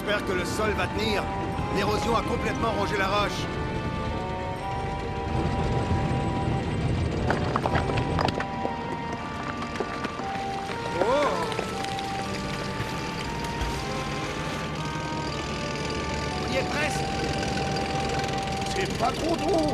J'espère que le sol va tenir. L'érosion a complètement rongé la roche. Oh! On y est presque. C'est pas trop tôt.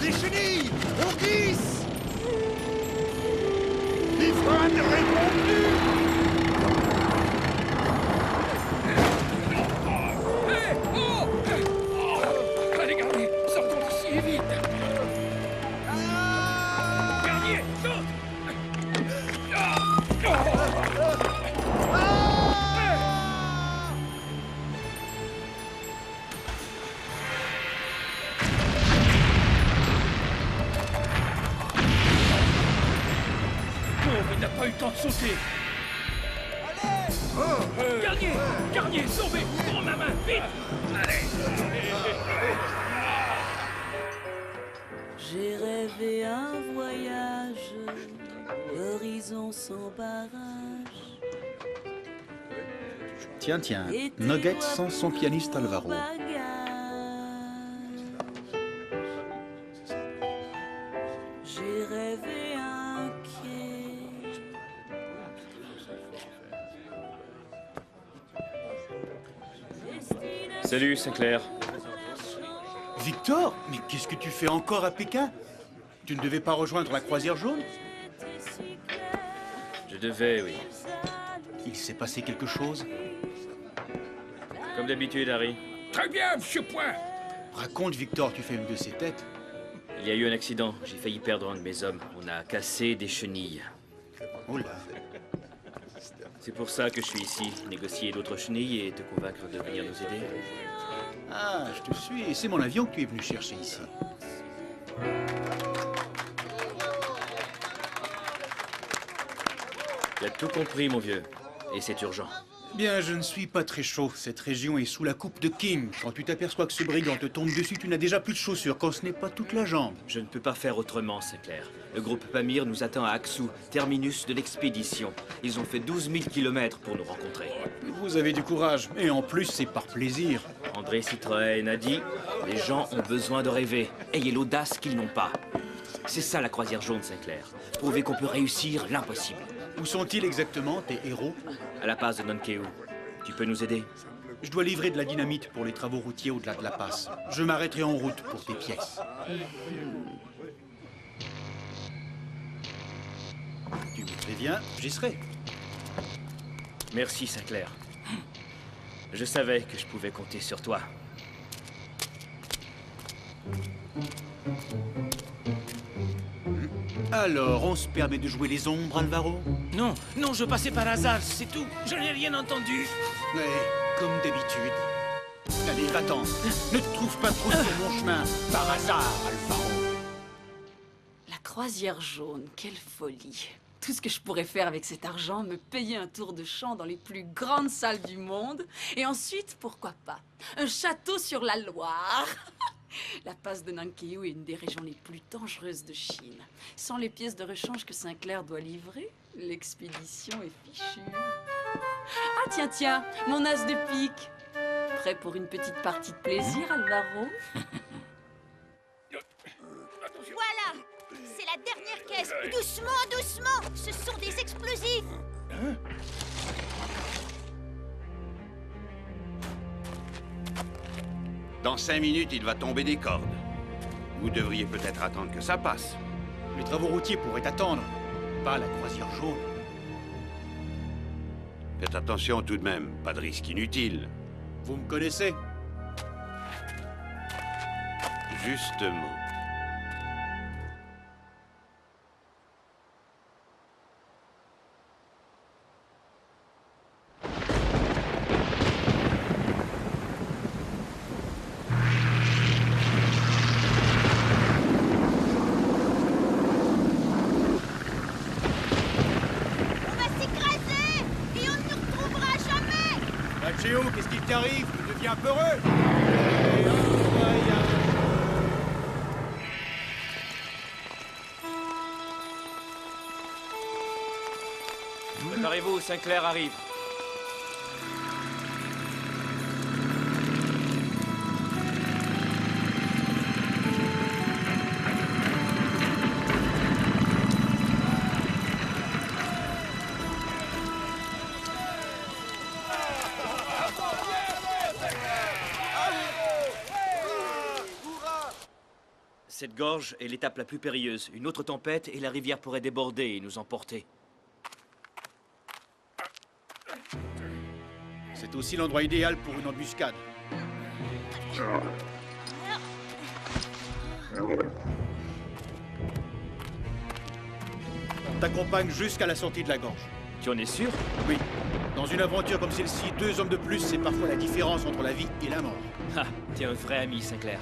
Les chenilles! On glisse! L'ivrogne répond plus. Hé! Oh! Allez, gardez! Sortons d'ici et vite! Garnier, saute! Pauvre, il n'a pas eu le temps de sauter! Garnier! Garnier, sauvez! Prends ma main, vite! Allez! J'ai rêvé un voyage, l'horizon sans barrage. Tiens, Et tes Nugget doigts sans son pour pianiste Alvaro. bagage. J'ai rêvé un quai. Salut, Sinclair. Victor, mais qu'est-ce que tu fais encore à Pékin? Tu ne devais pas rejoindre la croisière jaune? Je devais, oui. Il s'est passé quelque chose? Comme d'habitude, Harry. Très bien, monsieur Point! Raconte, Victor, tu fais une de ces têtes. Il y a eu un accident. J'ai failli perdre un de mes hommes. On a cassé des chenilles. Oh là. C'est pour ça que je suis ici. Négocier d'autres chenilles et te convaincre de venir nous aider. Ah, je te suis. Et c'est mon avion que tu es venu chercher ici. Tu as tout compris, mon vieux. Et c'est urgent. Bien, je ne suis pas très chaud. Cette région est sous la coupe de King. Quand tu t'aperçois que ce brigand te tombe dessus, tu n'as déjà plus de chaussures, quand ce n'est pas toute la jambe. Je ne peux pas faire autrement, Sinclair. Le groupe Pamir nous attend à Aksu, terminus de l'expédition. Ils ont fait 12 000 kilomètres pour nous rencontrer. Vous avez du courage. Et en plus, c'est par plaisir. André Citroën a dit « Les gens ont besoin de rêver. Ayez l'audace qu'ils n'ont pas. » C'est ça la croisière jaune, Sinclair. Prouver qu'on peut réussir l'impossible. Où sont-ils exactement, tes héros? À la passe de Nonkeu. Tu peux nous aider? Je dois livrer de la dynamite pour les travaux routiers au-delà de la passe. Je m'arrêterai en route pour tes pièces. Tu me préviens, j'y serai. Merci, Sinclair. Je savais que je pouvais compter sur toi. Alors, on se permet de jouer les ombres, Alvaro? Non, non, je passais par hasard, c'est tout. Je n'ai rien entendu. Ouais, comme d'habitude. Allez, va-t'en. Ne te trouve pas trop sur mon chemin. Par hasard, Alvaro. La croisière jaune, quelle folie. Tout ce que je pourrais faire avec cet argent, me payer un tour de chant dans les plus grandes salles du monde. Et ensuite, pourquoi pas, un château sur la Loire. La passe de Nankeu est une des régions les plus dangereuses de Chine. Sans les pièces de rechange que Sinclair doit livrer, l'expédition est fichue. Ah tiens, tiens, mon as de pique. Prêt pour une petite partie de plaisir, Alvaro? Voilà! C'est la dernière caisse! Doucement, doucement! Ce sont des explosifs! Dans 5 minutes, il va tomber des cordes. Vous devriez peut-être attendre que ça passe. Les travaux routiers pourraient attendre. Pas la croisière jaune. Faites attention tout de même, pas de risque inutile. Vous me connaissez? Justement. On va s'écraser! Et on ne nous retrouvera jamais! Géo, qu'est-ce qui t'arrive? Tu deviens peureux? Préparez-vous, Sinclair arrive. Cette gorge est l'étape la plus périlleuse. Une autre tempête et la rivière pourrait déborder et nous emporter. C'est aussi l'endroit idéal pour une embuscade. On t'accompagne jusqu'à la sortie de la gorge. Tu en es sûr? Oui. Dans une aventure comme celle-ci, 2 hommes de plus, c'est parfois la différence entre la vie et la mort. Ah, t'es un vrai ami, Sinclair.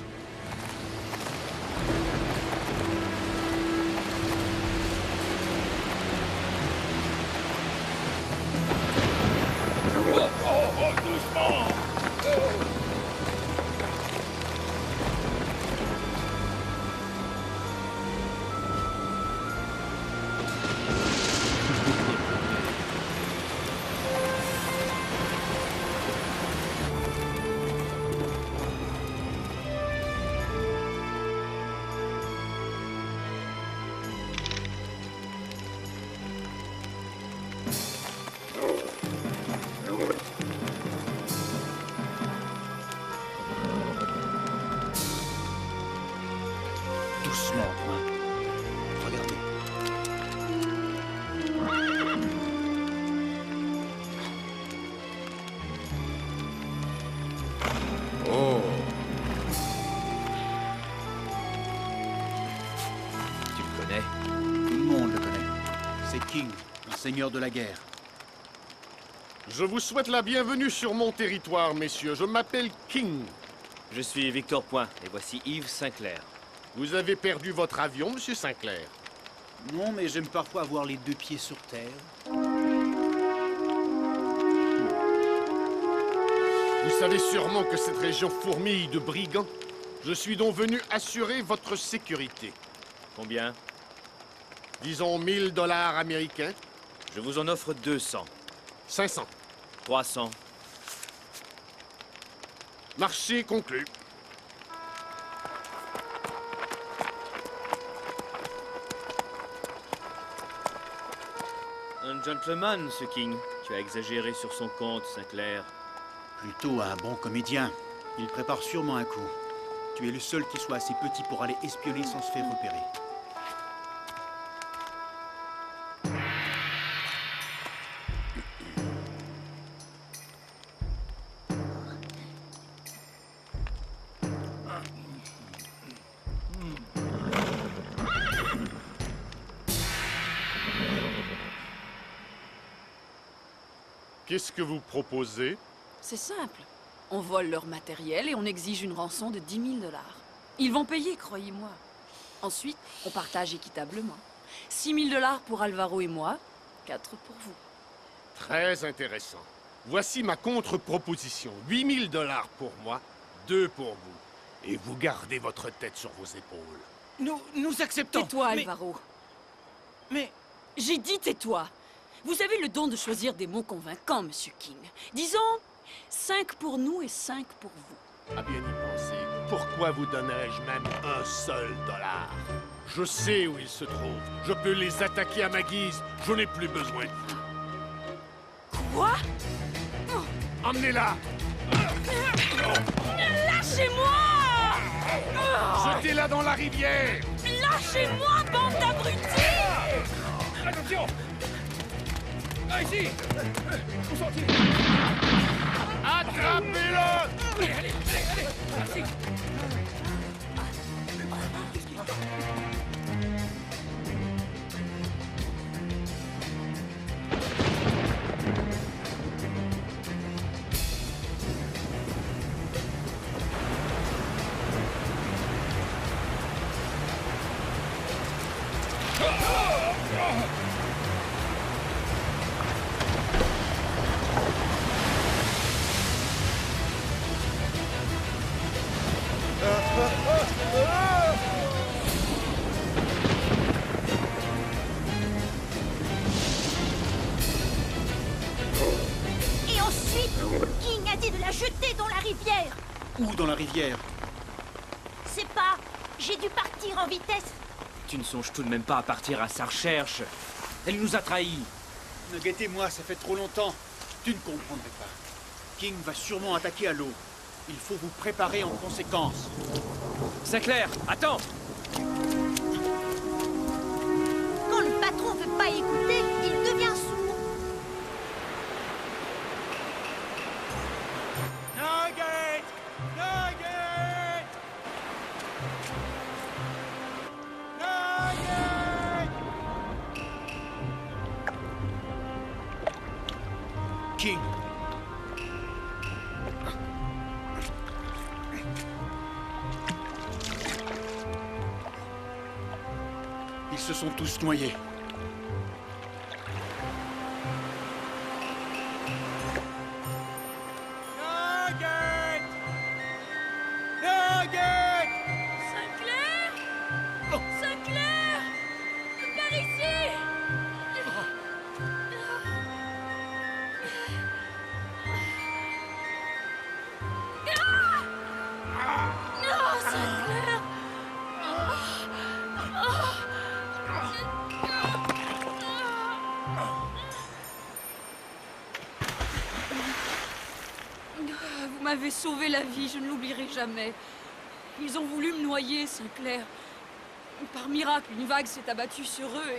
Doucement, point. Regardez. Oh. Tu le connais? Tout le monde le connaît. C'est King, un seigneur de la guerre. Je vous souhaite la bienvenue sur mon territoire, messieurs. Je m'appelle King. Je suis Victor Point et voici Yves Sinclair. Vous avez perdu votre avion, monsieur Sinclair. Non, mais j'aime parfois avoir les 2 pieds sur terre. Vous savez sûrement que cette région fourmille de brigands. Je suis donc venu assurer votre sécurité. Combien? Disons $1000 américains. Je vous en offre 200. 500. 300. Marché conclu. Un gentleman, ce King. Tu as exagéré sur son compte, Sinclair. Plutôt un bon comédien. Il prépare sûrement un coup. Tu es le seul qui soit assez petit pour aller espionner sans se faire repérer. Qu'est-ce que vous proposez? C'est simple. On vole leur matériel et on exige une rançon de 10 000 $. Ils vont payer, croyez-moi. Ensuite, on partage équitablement. 6 000 $ pour Alvaro et moi, 4 pour vous. Très intéressant. Voici ma contre-proposition. $8000 pour moi, 2 pour vous. Et vous gardez votre tête sur vos épaules. Nous acceptons. Tais-toi, mais- Alvaro. Mais... J'ai dit tais-toi. Vous avez le don de choisir des mots convaincants, Monsieur King. Disons 5 pour nous et 5 pour vous. À bien y penser, pourquoi vous donnerais-je même un seul dollar? Je sais où ils se trouvent. Je peux les attaquer à ma guise. Je n'ai plus besoin de vous. Quoi? Emmenez-la! Lâchez-moi! Jetez-la dans la rivière! Lâchez-moi, bande d'abrutis! Attention! Ah, ici! Où sont-ils? Attrapez-le! Allez, allez, allez, allez! Ici! jeté dans la rivière. Où dans la rivière? C'est pas... J'ai dû partir en vitesse. Tu ne songes tout de même pas à partir à sa recherche. Elle nous a trahis. Nugget et moi, ça fait trop longtemps. Tu ne comprendrais pas. King va sûrement attaquer à l'eau. Il faut vous préparer en conséquence. Sinclair, attends! Quand le patron veut pas écouter, il devient sourd. Nugget! Nugget! Nugget! King! Ils se sont tous noyés. Nugget! Nugget! Sinclair! Sinclair! Par ici! Non, Sinclair! Vous m'avez sauvé la vie, je ne l'oublierai jamais. Ils ont voulu me noyer, Sinclair. Par miracle, une vague s'est abattue sur eux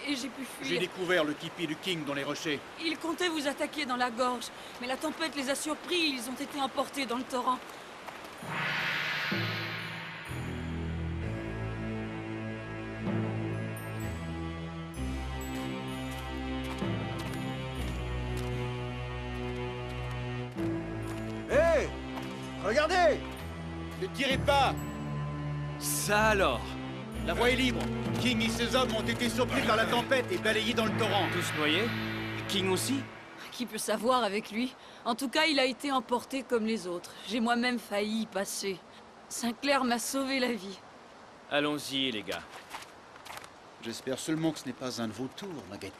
et j'ai pu J'ai fuir. découvert le tipi du King dans les rochers. Ils comptaient vous attaquer dans la gorge, mais la tempête les a surpris, ils ont été emportés dans le torrent. Hé! Regardez! Ne tirez pas! Ça alors! La voie est libre. King et ses hommes ont été surpris par la tempête et balayés dans le torrent. Tous noyés? King aussi? Qui peut savoir avec lui? En tout cas, il a été emporté comme les autres. J'ai moi-même failli y passer. Sinclair m'a sauvé la vie. Allons-y, les gars. J'espère seulement que ce n'est pas un de vos tours, Nugget.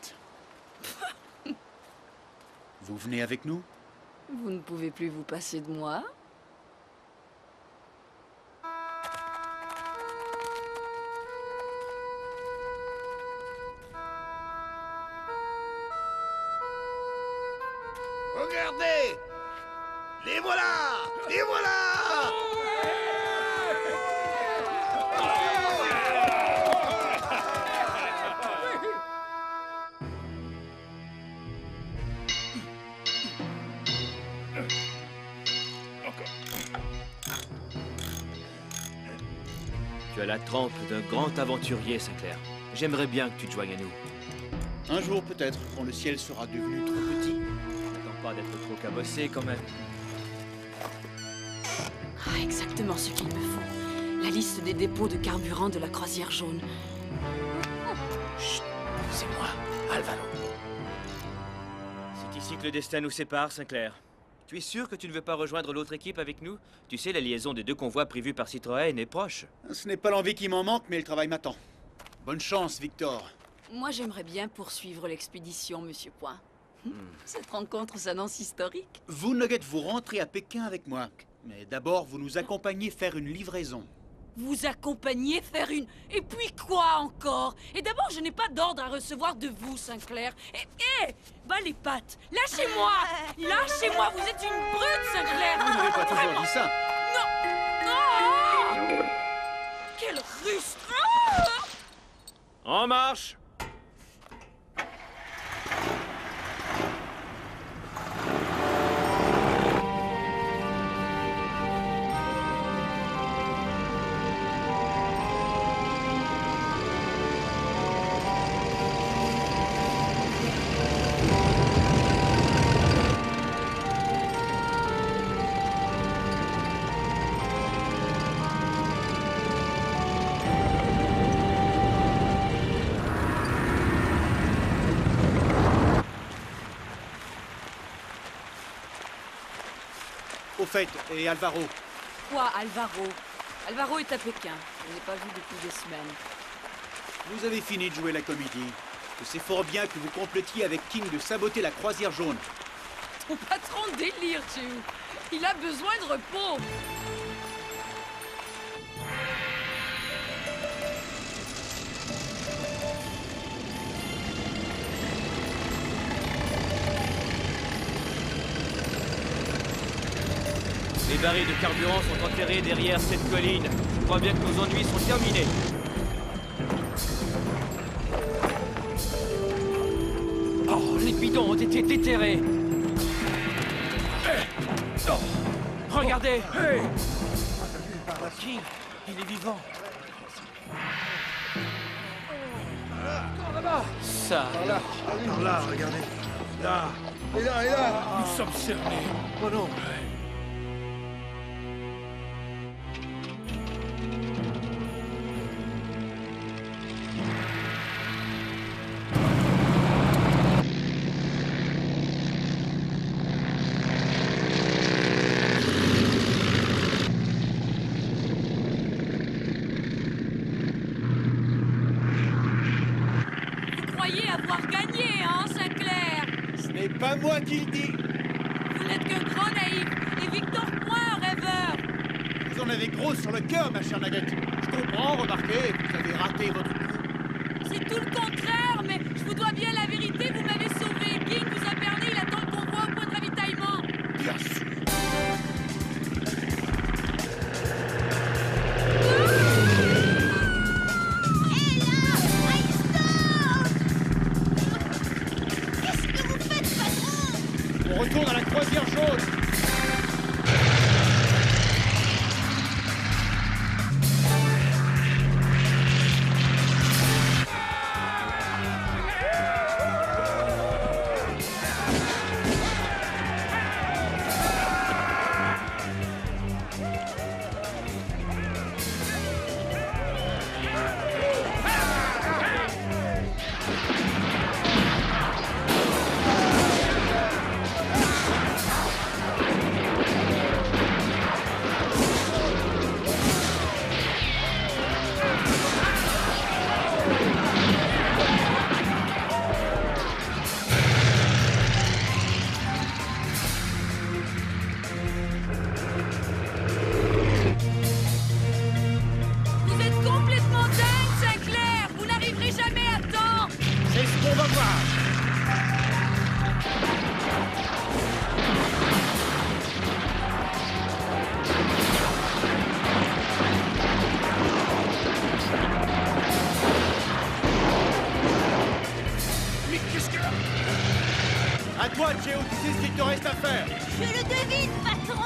Vous venez avec nous? Vous ne pouvez plus vous passer de moi? Regardez! Les voilà! Les voilà! Tu as la trempe d'un grand aventurier, Sinclair. J'aimerais bien que tu te joignes à nous. Un jour peut-être, quand le ciel sera devenu trop petit. N'attends pas d'être trop cabossé, quand même. Ah, exactement ce qu'il me faut. La liste des dépôts de carburant de la croisière jaune. Chut, c'est moi, Alvaro. C'est ici que le destin nous sépare, Sinclair. Tu es sûr que tu ne veux pas rejoindre l'autre équipe avec nous? Tu sais, la liaison des deux convois prévus par Citroën est proche. Ce n'est pas l'envie qui m'en manque, mais le travail m'attend. Bonne chance, Victor. Moi, j'aimerais bien poursuivre l'expédition, Monsieur Point. Cette rencontre s'annonce historique. Vous, Nugget, vous rentrez à Pékin avec moi. Mais d'abord, vous nous accompagnez faire une livraison. Vous accompagner, faire une... Et puis quoi encore? Et d'abord, je n'ai pas d'ordre à recevoir de vous, Sinclair. Bas les pattes! Lâchez-moi! Lâchez-moi! Vous êtes une brute, Sinclair! Vous n'avez pas toujours dit ça. Oh! Quel rustre! Oh! En marche! Au fait, et Alvaro? Quoi, Alvaro? Alvaro est à Pékin. Je ne l'ai pas vu depuis des semaines. Vous avez fini de jouer la comédie. Je sais fort bien que vous complotiez avec King de saboter la croisière jaune. Ton patron délire, Chew. Il a besoin de repos. Les barils de carburant sont enterrés derrière cette colline. Je crois bien que nos ennuis sont terminés. Oh, les bidons ont été déterrés. Regardez. King, il est vivant. Ça. Par là, regardez. Là. Et là. Nous sommes cernés. Oh non. Pas moi qui le dis. Vous n'êtes qu'un grand naïf, et Victor Point un rêveur. Vous en avez gros sur le cœur, ma chère Nugget. Je comprends, remarquez, vous avez raté votre coup. C'est tout le contraire, mais je vous dois bien la vérité, vous m'avez sauvé. King vous a perdu, il attend le convoi au point de ravitaillement. Bien sûr. On retourne à la croisière jaune. À toi, Cheo, tu sais ce qu'il te reste à faire. Je le devine, patron.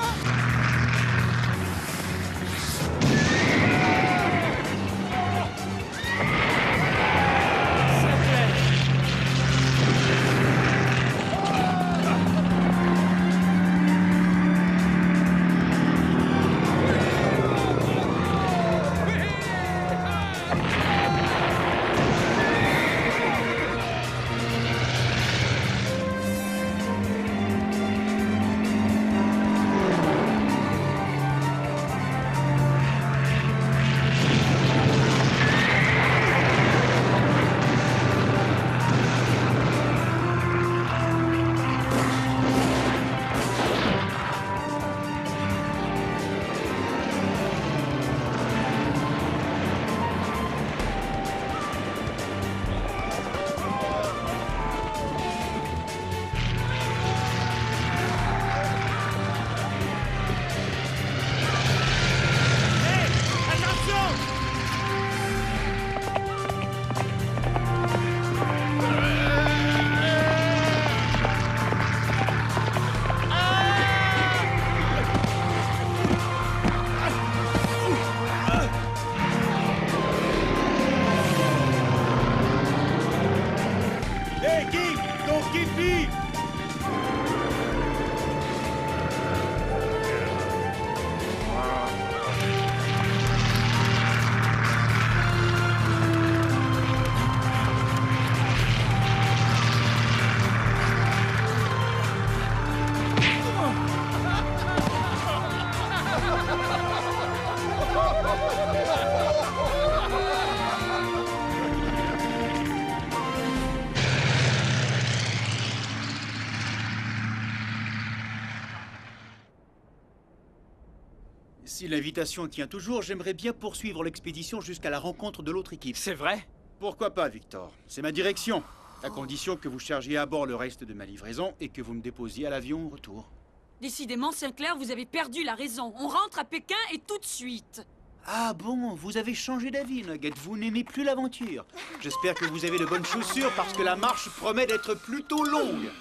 Si l'invitation tient toujours, j'aimerais bien poursuivre l'expédition jusqu'à la rencontre de l'autre équipe. C'est vrai? Pourquoi pas, Victor? C'est ma direction. À condition que vous chargiez à bord le reste de ma livraison et que vous me déposiez à l'avion au retour. Décidément, Sinclair, vous avez perdu la raison. On rentre à Pékin et tout de suite. Ah bon, vous avez changé d'avis, Nugget. Vous n'aimez plus l'aventure. J'espère que vous avez de bonnes chaussures parce que la marche promet d'être plutôt longue.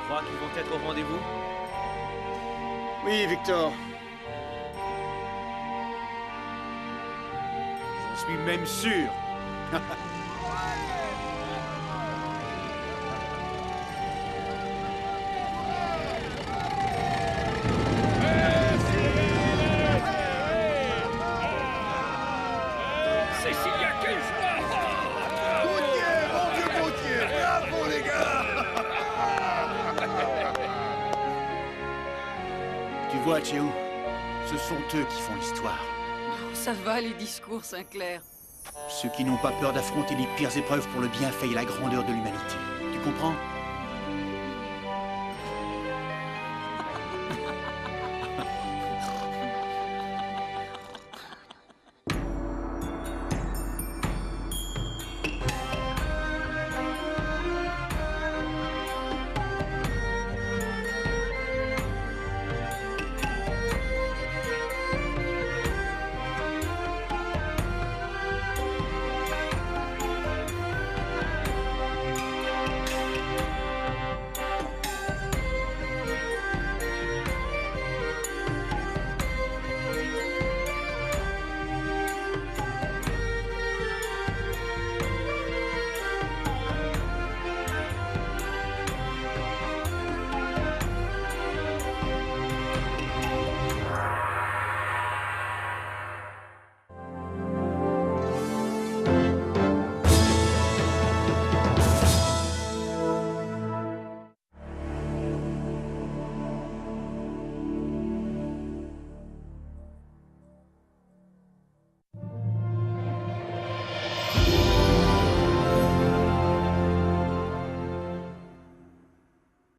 Tu crois qu'ils vont être au rendez-vous? Oui, Victor. J'en suis même sûr. Cécilia, quelle joie! Gauthier, mon vieux Gauthier! Bravo, les gars! Tu vois, Tchéou, ce sont eux qui font l'histoire. Ça va, les discours, Sinclair. Ceux qui n'ont pas peur d'affronter les pires épreuves pour le bienfait et la grandeur de l'humanité. Tu comprends?